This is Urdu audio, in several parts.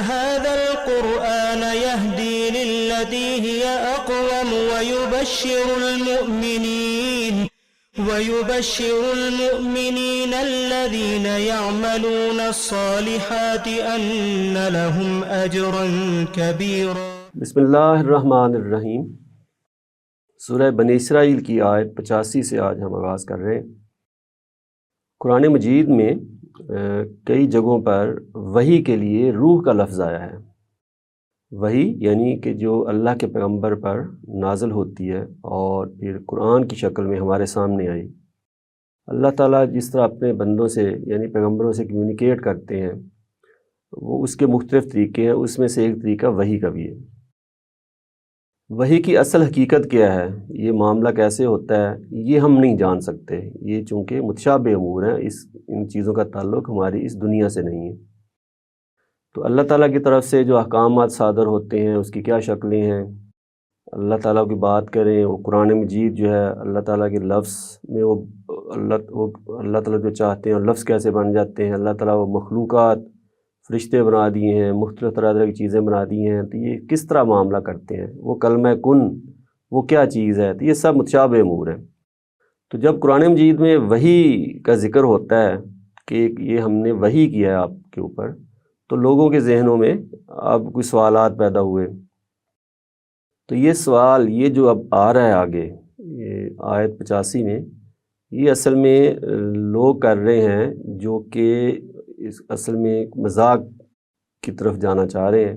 هذا القرآن يهدي للتي هي أقوم ويبشر المؤمنين الذين يعملون الصالحات أن لهم أجرا كبيرا۔ بسم اللہ الرحمن الرحیم۔ سورہ بنی اسرائیل کی آیت 85 سے آج ہم آغاز کر رہے ہیں۔ قرآن مجید میں کئی جگہوں پر وحی کے لیے روح کا لفظ آیا ہے۔ وحی یعنی کہ جو اللہ کے پیغمبر پر نازل ہوتی ہے اور پھر قرآن کی شکل میں ہمارے سامنے آئی۔ اللہ تعالیٰ جس طرح اپنے بندوں سے یعنی پیغمبروں سے کمیونیکیٹ کرتے ہیں وہ اس کے مختلف طریقے ہیں، اس میں سے ایک طریقہ وحی کا بھی ہے۔ وحی کی اصل حقیقت کیا ہے، یہ معاملہ کیسے ہوتا ہے، یہ ہم نہیں جان سکتے۔ یہ چونکہ متشابہ امور ہیں، ان چیزوں کا تعلق ہماری اس دنیا سے نہیں ہے۔ تو اللہ تعالیٰ کی طرف سے جو احکامات صادر ہوتے ہیں اس کی کیا شکلیں ہیں، اللہ تعالیٰ کی بات کریں، وہ قرآن مجید جو ہے اللہ تعالیٰ کے لفظ میں وہ اللہ تعالیٰ جو چاہتے ہیں لفظ کیسے بن جاتے ہیں، اللہ تعالیٰ وہ مخلوقات فرشتے بنا دیے ہیں، مختلف طرح کی چیزیں بنا دی ہیں، تو یہ کس طرح معاملہ کرتے ہیں، وہ کلمہ کن وہ کیا چیز ہے، تو یہ سب متشابہ امور ہیں۔ تو جب قرآن مجید میں وحی کا ذکر ہوتا ہے کہ یہ ہم نے وحی کیا ہے آپ کے اوپر، تو لوگوں کے ذہنوں میں اب کوئی سوالات پیدا ہوئے۔ تو یہ سوال یہ جو اب آ رہا ہے آگے یہ آیت 85 میں، یہ اصل میں لوگ کر رہے ہیں جو کہ اصل میں مذاق کی طرف جانا چاہ رہے ہیں۔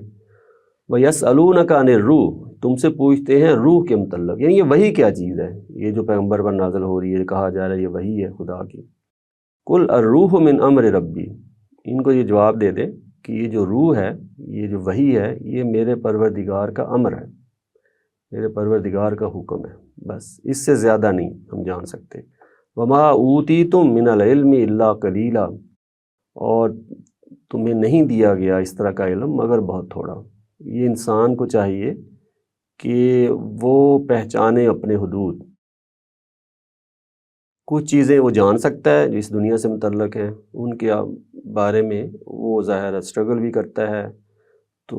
وَيَسْأَلُونَكَ عَنِ الرُّوحِ، تم سے پوچھتے ہیں روح کے متعلق، یعنی یہ وحی کیا چیز ہے، یہ جو پیغمبر پر نازل ہو رہی ہے، کہا جا رہا ہے یہ وحی ہے خدا کی۔ قُلْ الرُّوحُ مِنْ أَمْرِ رَبِّي، ان کو یہ جواب دے دیں کہ یہ جو روح ہے، یہ جو وحی ہے، یہ میرے پروردگار کا امر ہے، میرے پروردگار کا حکم ہے، بس اس سے زیادہ نہیں ہم جان سکتے۔ وَمَا أُوتِيتُم مِّنَ الْعِلْمِ إِلَّا قَلِيلًا، اور تمہیں نہیں دیا گیا اس طرح کا علم مگر بہت تھوڑا۔ یہ انسان کو چاہیے کہ وہ پہچانے اپنے حدود۔ کچھ چیزیں وہ جان سکتا ہے جو اس دنیا سے متعلق ہیں، ان کے بارے میں وہ ظاہر اسٹرگل بھی کرتا ہے، تو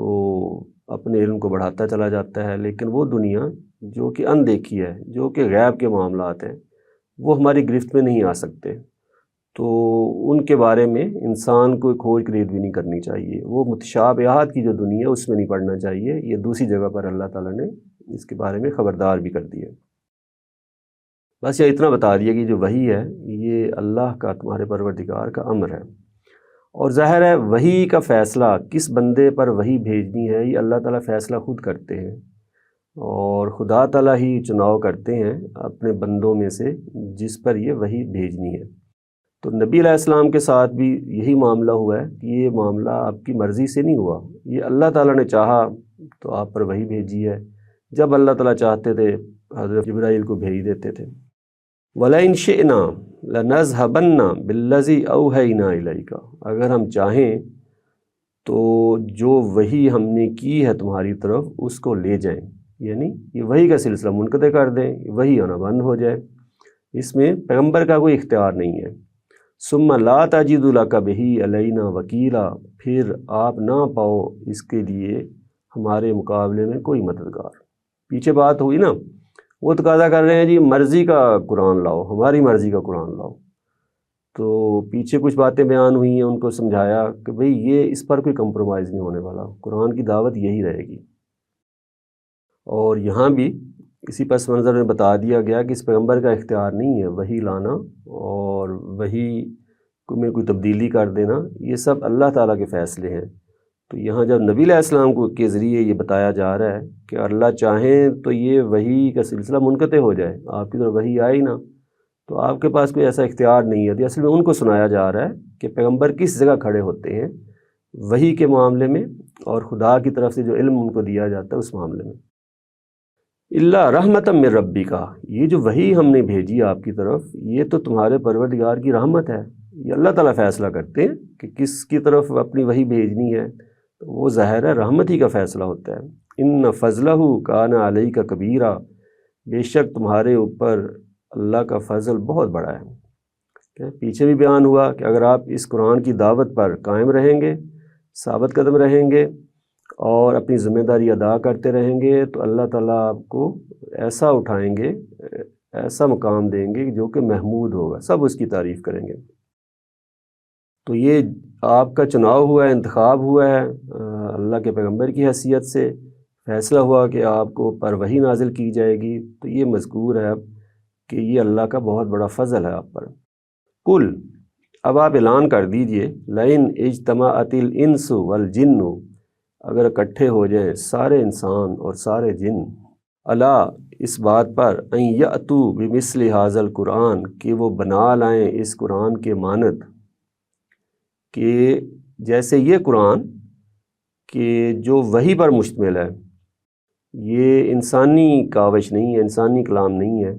اپنے علم کو بڑھاتا چلا جاتا ہے، لیکن وہ دنیا جو کہ اندیکھی ہے، جو کہ غیب کے معاملات ہیں، وہ ہماری گرفت میں نہیں آ سکتے، تو ان کے بارے میں انسان کو کھوج کرید بھی نہیں کرنی چاہیے۔ وہ متشابہات کی جو دنیا ہے اس میں نہیں پڑھنا چاہیے۔ یہ دوسری جگہ پر اللہ تعالیٰ نے اس کے بارے میں خبردار بھی کر دیا۔ بس یہ اتنا بتا دیا کہ جو وحی ہے یہ اللہ کا تمہارے پروردگار کا امر ہے، اور ظاہر ہے وحی کا فیصلہ کس بندے پر وحی بھیجنی ہے یہ اللہ تعالیٰ فیصلہ خود کرتے ہیں، اور خدا تعالیٰ ہی چناؤ کرتے ہیں اپنے بندوں میں سے جس پر یہ وحی بھیجنی ہے۔ تو نبی علیہ السلام کے ساتھ بھی یہی معاملہ ہوا ہے کہ یہ معاملہ آپ کی مرضی سے نہیں ہوا، یہ اللہ تعالیٰ نے چاہا تو آپ پر وحی بھیجی ہے۔ جب اللہ تعالیٰ چاہتے تھے حضرت جبرائیل کو بھیج دیتے تھے۔ وَلَئِن شِئْنَا لَنَذْهَبَنَّ بِالَّذِي أَوْحَيْنَا إِلَيْكَ، اگر ہم چاہیں تو جو وحی ہم نے کی ہے تمہاری طرف اس کو لے جائیں، یعنی یہ وحی کا سلسلہ منقطع کر دیں، وحی آنا بند ہو جائے، اس میں پیغمبر کا کوئی اختیار نہیں ہے۔ ثُمَّ لَا تَجِدُ لَكَ بِهِ عَلَيْنَا وَكِيلًا، پھر آپ نہ پاؤ اس کے لیے ہمارے مقابلے میں کوئی مددگار۔ پیچھے بات ہوئی نا، وہ تقاضا کر رہے ہیں جی مرضی کا قرآن لاؤ، ہماری مرضی کا قرآن لاؤ، تو پیچھے کچھ باتیں بیان ہوئی ہیں، ان کو سمجھایا کہ بھئی یہ اس پر کوئی کمپرومائز نہیں ہونے والا، قرآن کی دعوت یہی رہے گی۔ اور یہاں بھی اسی پس منظر میں بتا دیا گیا کہ اس پیغمبر کا اختیار نہیں ہے وحی لانا اور وحی میں کوئی تبدیلی کر دینا، یہ سب اللہ تعالیٰ کے فیصلے ہیں۔ تو یہاں جب نبی علیہ السلام کو کے ذریعے یہ بتایا جا رہا ہے کہ اللہ چاہیں تو یہ وحی کا سلسلہ منقطع ہو جائے، آپ کی طرف وحی آئی نا، تو آپ کے پاس کوئی ایسا اختیار نہیں ہے۔ اصل میں ان کو سنایا جا رہا ہے کہ پیغمبر کس جگہ کھڑے ہوتے ہیں وحی کے معاملے میں اور خدا کی طرف سے جو علم ان کو دیا جاتا ہے اس معاملے میں۔ اللہ رحمتم من ربی کا، یہ جو وحی ہم نے بھیجی آپ کی طرف یہ تو تمہارے پروردگار کی رحمت ہے، یہ اللہ تعالیٰ فیصلہ کرتے ہیں کہ کس کی طرف اپنی وحی بھیجنی ہے، تو وہ ظاہر ہے رحمت ہی کا فیصلہ ہوتا ہے۔ ان فضلہ کان علیک کبیرہ، بے شک تمہارے اوپر اللہ کا فضل بہت بڑا ہے۔ پیچھے بھی بیان ہوا کہ اگر آپ اس قرآن کی دعوت پر قائم رہیں گے، ثابت قدم رہیں گے اور اپنی ذمہ داری ادا کرتے رہیں گے تو اللہ تعالیٰ آپ کو ایسا اٹھائیں گے، ایسا مقام دیں گے جو کہ محمود ہوگا، سب اس کی تعریف کریں گے۔ تو یہ آپ کا چناؤ ہوا ہے، انتخاب ہوا ہے اللہ کے پیغمبر کی حیثیت سے، فیصلہ ہوا کہ آپ کو پر وحی نازل کی جائے گی، تو یہ مذکور ہے اب کہ یہ اللہ کا بہت بڑا فضل ہے آپ پر۔ کل، اب آپ اعلان کر دیجئے، لئن اجتمعت الانس والجن، اگر اکٹھے ہو جائیں سارے انسان اور سارے جن، الا، اس بات پر، ان یأتوا بمثل ھذا القرآن، کہ وہ بنا لائیں اس قرآن کے مانند، کہ جیسے یہ قرآن کہ جو وحی پر مشتمل ہے، یہ انسانی کاوش نہیں ہے، انسانی کلام نہیں ہے،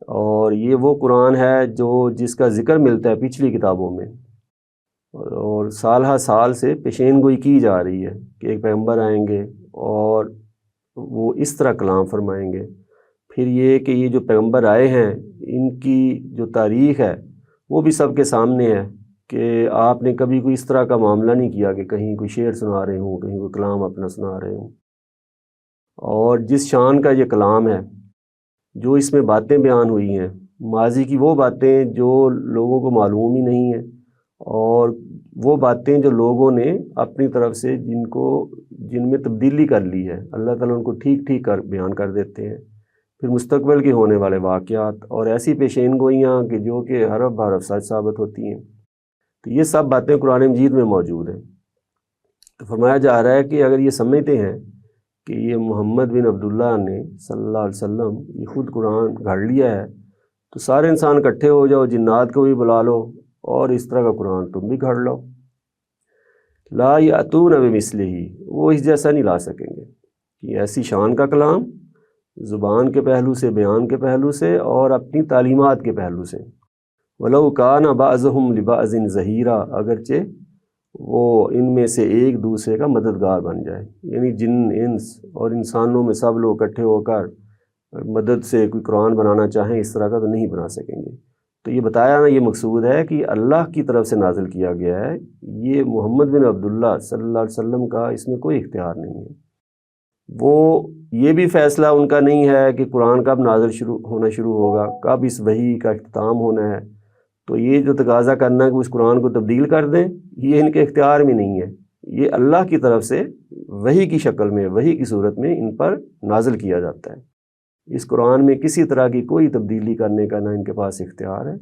اور یہ وہ قرآن ہے جو جس کا ذکر ملتا ہے پچھلی کتابوں میں، اور سال ہر سال سے پیشین گوئی کی جا رہی ہے کہ ایک پیغمبر آئیں گے اور وہ اس طرح کلام فرمائیں گے۔ پھر یہ کہ یہ جو پیغمبر آئے ہیں ان کی جو تاریخ ہے وہ بھی سب کے سامنے ہے کہ آپ نے کبھی کوئی اس طرح کا معاملہ نہیں کیا کہ کہیں کوئی شعر سنا رہے ہوں، کہیں کوئی کلام اپنا سنا رہے ہوں، اور جس شان کا یہ کلام ہے، جو اس میں باتیں بیان ہوئی ہیں ماضی کی، وہ باتیں جو لوگوں کو معلوم ہی نہیں ہیں، اور وہ باتیں جو لوگوں نے اپنی طرف سے جن میں تبدیلی کر لی ہے، اللہ تعالیٰ ان کو ٹھیک ٹھیک کر بیان کر دیتے ہیں۔ پھر مستقبل کے ہونے والے واقعات اور ایسی پیشین گوئیاں کہ جو کہ حرف بحرف سچ ثابت ہوتی ہیں، تو یہ سب باتیں قرآن مجید میں موجود ہیں۔ تو فرمایا جا رہا ہے کہ اگر یہ سمجھتے ہیں کہ یہ محمد بن عبداللہ نے صلی اللہ علیہ وسلم یہ خود قرآن گھڑ لیا ہے، تو سارے انسان اکٹھے ہو جاؤ، جنات کو بھی بلا لو اور اس طرح کا قرآن تم بھی گھڑ لو۔ لا یأتون بمثلہ، وہ اس جیسا نہیں لا سکیں گے، یہ ایسی شان کا کلام، زبان کے پہلو سے، بیان کے پہلو سے، اور اپنی تعلیمات کے پہلو سے۔ وَلَوْ كَانَ بَعْضُهُمْ لِبَعْضٍ ظَهِيرًا، اگرچہ وہ ان میں سے ایک دوسرے کا مددگار بن جائے، یعنی جن، انس اور انسانوں میں سب لوگ اکٹھے ہو کر مدد سے کوئی قرآن بنانا چاہیں اس طرح کا تو نہیں بنا سکیں گے۔ تو یہ بتایا نا، یہ مقصود ہے کہ اللہ کی طرف سے نازل کیا گیا ہے، یہ محمد بن عبداللہ صلی اللہ علیہ وسلم کا اس میں کوئی اختیار نہیں ہے۔ وہ یہ بھی فیصلہ ان کا نہیں ہے کہ قرآن کب نازل ہونا شروع ہوگا، کب اس وحی کا اختتام ہونا ہے، تو یہ جو تقاضا کرنا ہے کہ اس قرآن کو تبدیل کر دیں، یہ ان کے اختیار میں نہیں ہے، یہ اللہ کی طرف سے وحی کی شکل میں، وحی کی صورت میں ان پر نازل کیا جاتا ہے۔ اس قرآن میں کسی طرح کی کوئی تبدیلی کرنے کا نہ ان کے پاس اختیار ہے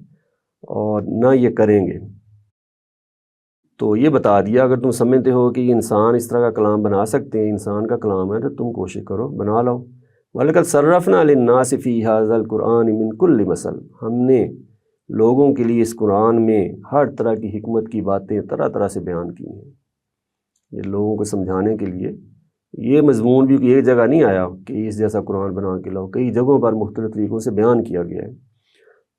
اور نہ یہ کریں گے۔ تو یہ بتا دیا، اگر تم سمجھتے ہو کہ یہ انسان اس طرح کا کلام بنا سکتے ہیں، انسان کا کلام ہے، تو تم کوشش کرو، بنا لو۔ وَلَقَدْ صَرَّفْنَا لِلنَّاسِ فِي هَذَا الْقُرْآنِ مِنْ كُلِّ مَثَلٍ، ہم نے لوگوں کے لیے اس قرآن میں ہر طرح کی حکمت کی باتیں طرح طرح سے بیان کی ہیں۔ یہ لوگوں کو سمجھانے کے لیے یہ مضمون بھی ایک جگہ نہیں آیا کہ اس جیسا قرآن بنا کے لاؤ، کئی جگہوں پر مختلف طریقوں سے بیان کیا گیا ہے۔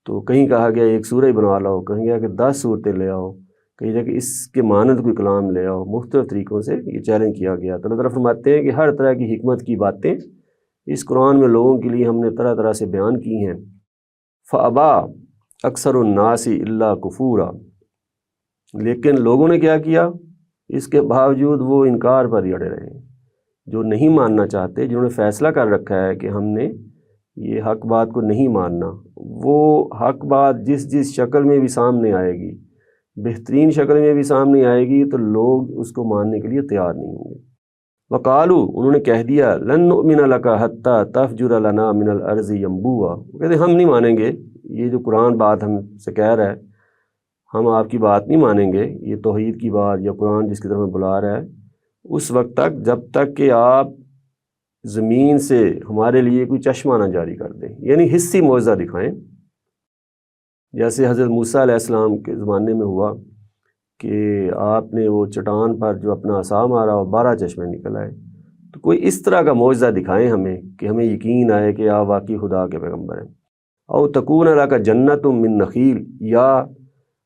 تو کہیں کہا گیا ایک سورہ بنا لاؤ، کہیں گیا کہ 10 صورتیں لے آؤ، کہیں جا کہ اس کے مانند کوئی کلام لے آؤ، مختلف طریقوں سے یہ چیلنج کیا گیا۔ تو اللہ تعالیٰ فرماتے ہیں کہ ہر طرح کی حکمت کی باتیں اس قرآن میں لوگوں کے لیے ہم نے طرح طرح سے بیان کی ہیں۔ فَأَبَى اکثر الناس الا کفورا، لیکن لوگوں نے کیا کیا، اس کے باوجود وہ انکار پر ہی اڑے رہے ہیں۔ جو نہیں ماننا چاہتے، جنہوں نے فیصلہ کر رکھا ہے کہ ہم نے یہ حق بات کو نہیں ماننا، وہ حق بات جس شکل میں بھی سامنے آئے گی، بہترین شکل میں بھی سامنے آئے گی، تو لوگ اس کو ماننے کے لیے تیار نہیں ہوں گے۔ وقالو، انہوں نے کہہ دیا، لن نؤمن لک حتی تفجر لنا من الارض ینبوعا، وہ کہتے ہیں ہم نہیں مانیں گے، یہ جو قرآن بات ہم سے کہہ رہا ہے، ہم آپ کی بات نہیں مانیں گے، یہ توحید کی بات یا قرآن جس کی طرف ہمیں بلا رہا ہے، اس وقت تک جب تک کہ آپ زمین سے ہمارے لیے کوئی چشمہ نہ جاری کر دیں، یعنی حسی معجزہ دکھائیں، جیسے حضرت موسیٰ علیہ السلام کے زمانے میں ہوا کہ آپ نے وہ چٹان پر جو اپنا عصا مارا اور 12 چشمے نکل آئے۔ تو کوئی اس طرح کا معجزہ دکھائیں ہمیں کہ ہمیں یقین آئے کہ آپ واقعی خدا کے پیغمبر ہیں۔ او تکون لک جنت من نخیل، یا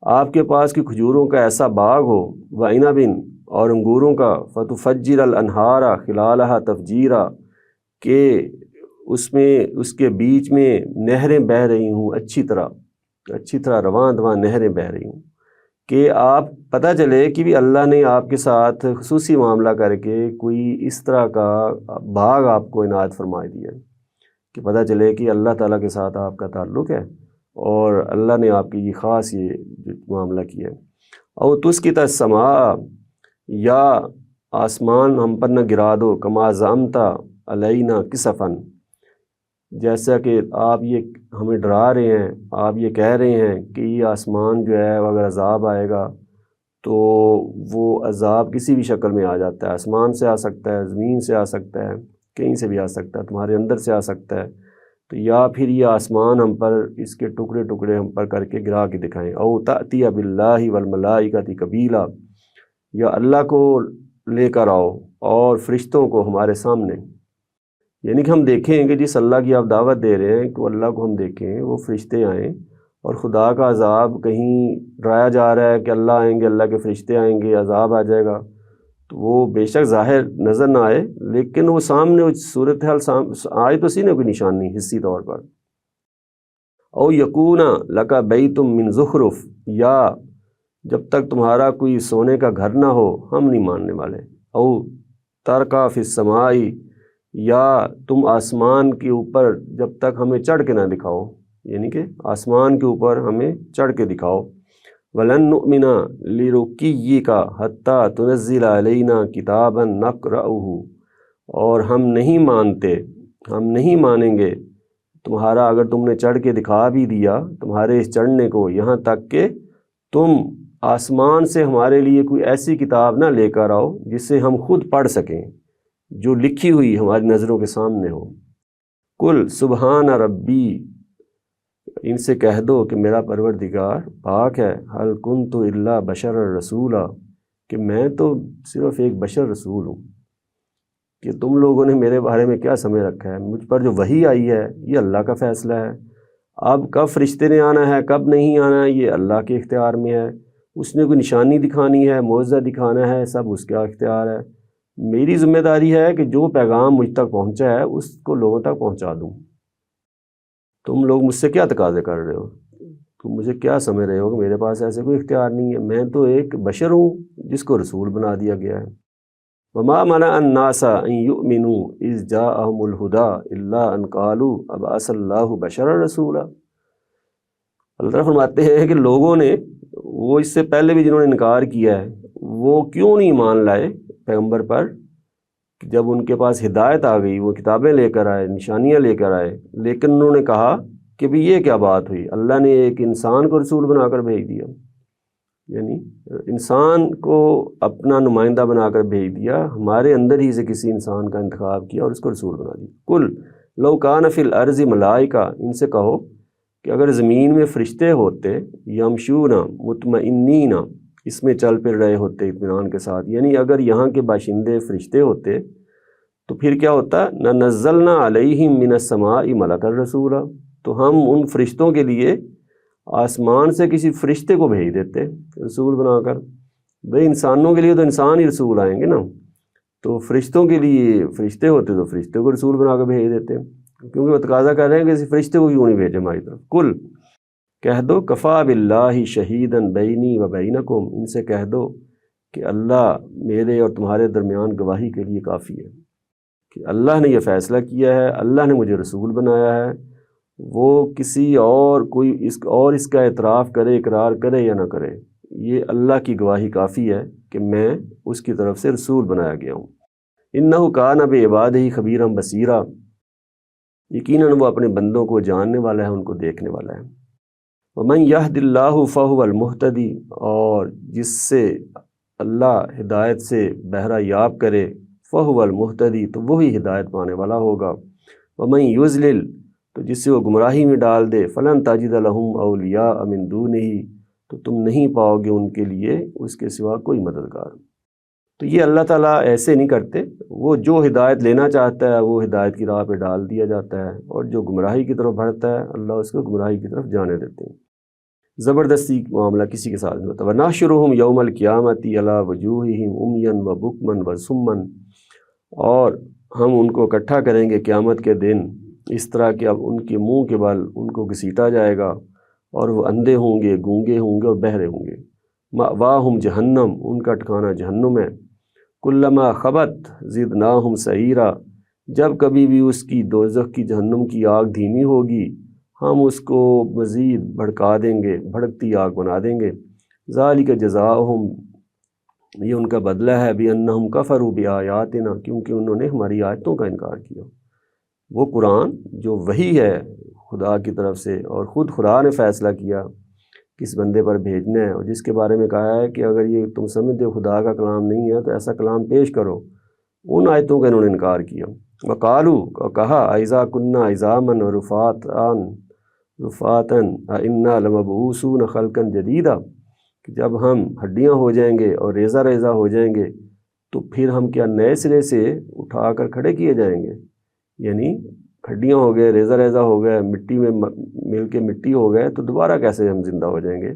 آپ کے پاس کی کھجوروں کا ایسا باغ ہو، وعنب، اور انگوروں کا، فتفجر الانہار خلالہا تفجیرا، کہ اس کے بیچ میں نہریں بہہ رہی ہوں، اچھی طرح رواں دواں نہریں بہہ رہی ہوں، کہ آپ پتہ چلے کہ بھی اللہ نے آپ کے ساتھ خصوصی معاملہ کر کے کوئی اس طرح کا باغ آپ کو عنایت فرما دیا ہے کہ پتہ چلے کہ اللہ تعالیٰ کے ساتھ آپ کا تعلق ہے اور اللہ نے آپ کی یہ خاص یہ معاملہ کیا ہے۔ او تسقط السماء، یا آسمان ہم پر نہ گرا دو، کما زعمتا علینا کسفن، جیسا کہ آپ یہ ہمیں ڈرا رہے ہیں، آپ یہ کہہ رہے ہیں کہ یہ آسمان جو ہے اگر عذاب آئے گا تو وہ عذاب کسی بھی شکل میں آ جاتا ہے، آسمان سے آ سکتا ہے، زمین سے آ سکتا ہے، کہیں سے بھی آ سکتا ہے، تمہارے اندر سے آ سکتا ہے، تو یا پھر یہ آسمان ہم پر اس کے ٹکڑے ٹکڑے ہم پر کر کے گرا کے دکھائیں۔ او تأتی باللہ والملائکۃ قبیلا، یا اللہ کو لے کر آؤ اور فرشتوں کو ہمارے سامنے، یعنی کہ ہم دیکھیں کہ جس اللہ کی آپ دعوت دے رہے ہیں کہ وہ اللہ کو ہم دیکھیں، وہ فرشتے آئیں، اور خدا کا عذاب کہیں ڈرایا جا رہا ہے کہ اللہ آئیں گے، اللہ کے فرشتے آئیں گے، عذاب آ جائے گا، تو وہ بے شک ظاہر نظر نہ آئے لیکن وہ سامنے وہ صورتحال آئے تو سی نا کوئی نشانی حصی طور پر۔ او یکون لکا بیت من زخرف، یا جب تک تمہارا کوئی سونے کا گھر نہ ہو ہم نہیں ماننے والے۔ او ترقا فی السماء، یا تم آسمان کے اوپر جب تک ہمیں چڑھ کے نہ دکھاؤ، یعنی کہ آسمان کے اوپر ہمیں چڑھ کے دکھاؤ۔ وَلَن نُؤْمِنَ لِرُقِيِّكَ حَتَّى تُنَزِّلَ عَلَيْنَا كِتَابًا نَقْرَؤُهُ، اور ہم نہیں مانیں گے تمہارا اگر تم نے چڑھ کے دکھا بھی دیا تمہارے اس چڑھنے کو، یہاں تک کہ تم آسمان سے ہمارے لیے کوئی ایسی کتاب نہ لے کر آؤ جس سے ہم خود پڑھ سکیں، جو لکھی ہوئی ہماری نظروں کے سامنے ہو۔ قُلْ سُبْحَانَ رَبِّي، ان سے کہہ دو کہ میرا پروردگار پاک ہے، حل کنت الا بشر رسولا، کہ میں تو صرف ایک بشر رسول ہوں، کہ تم لوگوں نے میرے بارے میں کیا سمجھ رکھا ہے، مجھ پر جو وحی آئی ہے یہ اللہ کا فیصلہ ہے، اب کب فرشتے نے آنا ہے کب نہیں آنا ہے یہ اللہ کے اختیار میں ہے، اس نے کوئی نشانی دکھانی ہے، معجزہ دکھانا ہے، سب اس کا اختیار ہے، میری ذمہ داری ہے کہ جو پیغام مجھ تک پہنچا ہے اس کو لوگوں تک پہنچا دوں۔ تم لوگ مجھ سے کیا تقاضے کر رہے ہو، تم مجھے کیا سمجھ رہے ہو کہ میرے پاس ایسے کوئی اختیار نہیں ہے، میں تو ایک بشر ہوں جس کو رسول بنا دیا گیا ہے۔ وما منع الناس ان يؤمنوا اذ جاءهم الهدى الا ان قالوا ابعث الله بشرا رسولا، اللہ تعالیٰ فرماتے ہیں کہ لوگوں نے، وہ اس سے پہلے بھی جنہوں نے انکار کیا ہے، وہ کیوں نہیں مان لائے پیغمبر پر، جب ان کے پاس ہدایت آ گئی، وہ کتابیں لے کر آئے، نشانیاں لے کر آئے، لیکن انہوں نے کہا کہ بھی یہ کیا بات ہوئی، اللہ نے ایک انسان کو رسول بنا کر بھیج دیا، یعنی انسان کو اپنا نمائندہ بنا کر بھیج دیا، ہمارے اندر ہی سے کسی انسان کا انتخاب کیا اور اس کو رسول بنا دیا۔ قل لو کان فی الارض ملائکہ، ان سے کہو کہ اگر زمین میں فرشتے ہوتے، یمشون مطمئنین، اس میں چل پھر رہے ہوتے اطمینان کے ساتھ، یعنی اگر یہاں کے باشندے فرشتے ہوتے تو پھر کیا ہوتا، نزلنا علیہم من السماء ملکا رسولا، تو ہم ان فرشتوں کے لیے آسمان سے کسی فرشتے کو بھیج دیتے رسول بنا کر۔ بھئی انسانوں کے لیے تو انسان ہی رسول آئیں گے نا، تو فرشتوں کے لیے فرشتے ہوتے تو فرشتے کو رسول بنا کر بھیج دیتے، کیونکہ وہ تقاضا کر رہے ہیں کہ کسی فرشتے کو کیوں نہیں بھیجے ہماری طرف۔ کل کہہ دو کفا باللہ شہیداً بینی و بینکم، ان سے کہہ دو کہ اللہ میرے اور تمہارے درمیان گواہی کے لیے کافی ہے، کہ اللہ نے یہ فیصلہ کیا ہے، اللہ نے مجھے رسول بنایا ہے، وہ کسی اور کوئی اس کا اعتراف کرے، اقرار کرے یا نہ کرے، یہ اللہ کی گواہی کافی ہے کہ میں اس کی طرف سے رسول بنایا گیا ہوں۔ انہ کان بعبادہ خبیرا بصیرا، یقیناً وہ اپنے بندوں کو جاننے والا ہے، ان کو دیکھنے والا ہے۔ ومن یہد اللہ فہو المہتدی، اور جس سے اللہ ہدایت سے بہرہ یاب کرے، فہو المہتدی، تو وہی ہدایت پانے والا ہوگا۔ ومن یضلل، تو جس سے وہ گمراہی میں ڈال دے، فلن تجد لہم اولیاء من دونہ، تو تم نہیں پاؤ گے ان کے لیے اس کے سوا کوئی مددگار۔ تو یہ اللہ تعالیٰ ایسے نہیں کرتے، وہ جو ہدایت لینا چاہتا ہے وہ ہدایت کی راہ پہ ڈال دیا جاتا ہے، اور جو گمراہی کی طرف بڑھتا ہے اللہ اس کو گمراہی کی طرف جانے دیتے ہیں، زبردستی معاملہ کسی کے ساتھ نہیں ہوتا۔ وَنَحْشُرُهُمْ يَوْمَ الْقِيَامَةِ عَلَىٰ وُجُوهِهِمْ عُمْيًا وَبُكْمًا وَصُمًّا، اور ہم ان کو اکٹھا کریں گے قیامت کے دن اس طرح کہ اب ان کے منہ کے بل ان کو گھسیٹا جائے گا، اور وہ اندھے ہوں گے، گونگے ہوں گے اور بہرے ہوں گے۔ مأواہم جہنم، ان کا ٹھکانہ جہنم ہے، کلما خبت زدناہم سعیرا، جب کبھی بھی اس کی دوزخ کی جہنم کی آگ دھیمی ہوگی ہم اس کو مزید بھڑکا دیں گے، بھڑکتی آگ بنا دیں گے، ذالک جزاؤہم، یہ ان کا بدلہ ہے، بِأَنَّهُمْ كَفَرُوا بِآيَاتِنَا، کیونکہ انہوں نے ہماری آیتوں کا انکار کیا۔ وہ قرآن جو وحی ہے خدا کی طرف سے، اور خود خدا نے فیصلہ کیا کس بندے پر بھیجنا ہے، اور جس کے بارے میں کہا ہے کہ اگر یہ تم سمجھتے ہو خدا کا کلام نہیں ہے تو ایسا کلام پیش کرو، ان آیتوں کا انہوں نے انکار کیا۔ وقالو، اور کہا، اذا کنا عظاما رفاتا انا لمبعوثون خلقا جدیدا، کہ جب ہم ہڈیاں ہو جائیں گے اور ریزہ ریزہ ہو جائیں گے تو پھر ہم کیا نئے سرے سے اٹھا کر کھڑے کیے جائیں گے؟ یعنی ہڈیاں ہو گئے، ریزہ ریزہ ہو گئے، مٹی میں مل کے مٹی ہو گئے، تو دوبارہ کیسے ہم زندہ ہو جائیں گے؟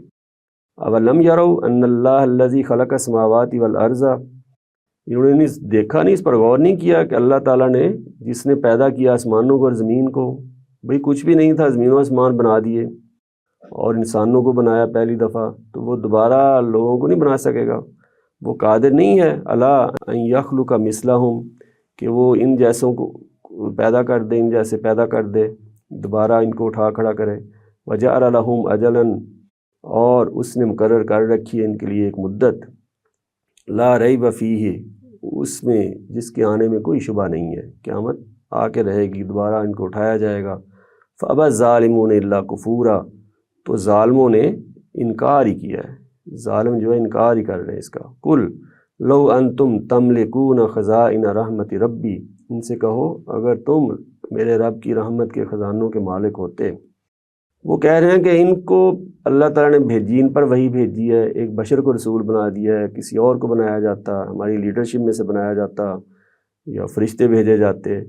اولم یروا ان اللہ الذی خلق السماوات والارض، انہوں نے دیکھا نہیں، اس پر غور نہیں کیا کہ اللہ تعالیٰ نے جس نے پیدا کیا آسمانوں کو اور زمین کو، بھئی کچھ بھی نہیں تھا، زمین و آسمان بنا دیے اور انسانوں کو بنایا پہلی دفعہ، تو وہ دوبارہ لوگوں کو نہیں بنا سکے گا؟ وہ قادر نہیں ہے الا ان یخلق مثلہم، کہ وہ ان جیسوں کو پیدا کر دے، ان جیسے پیدا کر دے، دوبارہ ان کو اٹھا کھڑا کرے۔ وجعل لہم اجلا، اور اس نے مقرر کر رکھی ہے ان کے لیے ایک مدت، لا ریب فیہ، اس میں جس کے آنے میں کوئی شبہ نہیں ہے، قیامت آ کے رہے گی، دوبارہ ان کو اٹھایا جائے گا۔ فابى الظالمون الا کفورا، تو ظالموں نے انکار ہی کیا ہے، ظالم جو ہے انکار ہی کر رہے ہیں اس کا۔ قل لو انتم تملکون خزائن رحمت ربی، ان سے کہو اگر تم میرے رب کی رحمت کے خزانوں کے مالک ہوتے۔ وہ کہہ رہے ہیں کہ ان کو اللہ تعالیٰ نے بھیجی، ان پر وہی بھیجی ہے، ایک بشر کو رسول بنا دیا ہے، کسی اور کو بنایا جاتا، ہماری لیڈرشپ میں سے بنایا جاتا یا فرشتے بھیجے جاتے،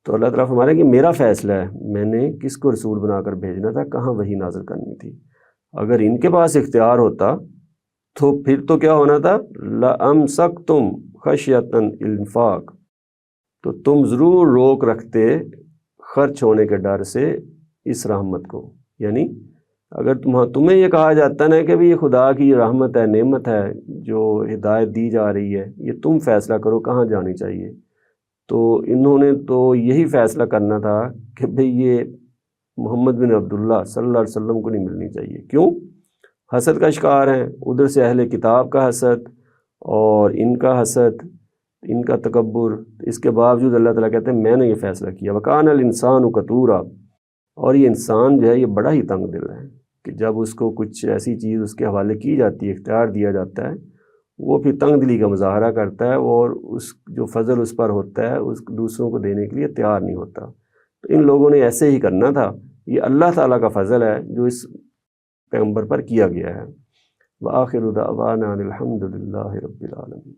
تو اللہ تعالیٰ فرما رہے ہیں کہ میرا فیصلہ ہے، میں نے کس کو رسول بنا کر بھیجنا تھا، کہاں وحی نازل کرنی تھی۔ اگر ان کے پاس اختیار ہوتا تو پھر تو کیا ہونا تھا، لَأَمْسَكْتُمْ خَشْيَةَ الْإِنفَاقِ، تو تم ضرور روک رکھتے خرچ ہونے کے ڈر سے اس رحمت کو۔ یعنی اگر تمہیں یہ کہا جاتا نا کہ بھی یہ خدا کی رحمت ہے، نعمت ہے جو ہدایت دی جا رہی ہے، یہ تم فیصلہ کرو کہاں جانی چاہیے، تو انہوں نے تو یہی فیصلہ کرنا تھا کہ بھئی یہ محمد بن عبداللہ صلی اللہ علیہ وسلم کو نہیں ملنی چاہیے۔ کیوں؟ حسد کا شکار ہیں، ادھر سے اہل کتاب کا حسد اور ان کا حسد، ان کا تکبر، اس کے باوجود اللہ تعالیٰ کہتے ہیں میں نے یہ فیصلہ کیا۔ وَكَانَ الْإِنسَانُ كَتُورًا، اور یہ انسان جو ہے یہ بڑا ہی تنگ دل ہے کہ جب اس کو کچھ ایسی چیز اس کے حوالے کی جاتی ہے، اختیار دیا جاتا ہے، وہ پھر تنگ دلی کا مظاہرہ کرتا ہے، اور اس جو فضل اس پر ہوتا ہے اس دوسروں کو دینے کے لیے تیار نہیں ہوتا۔ تو ان لوگوں نے ایسے ہی کرنا تھا، یہ اللہ تعالیٰ کا فضل ہے جو اس پیغمبر پر کیا گیا ہے۔ وآخر دعوانا الحمد للہ رب العالمین۔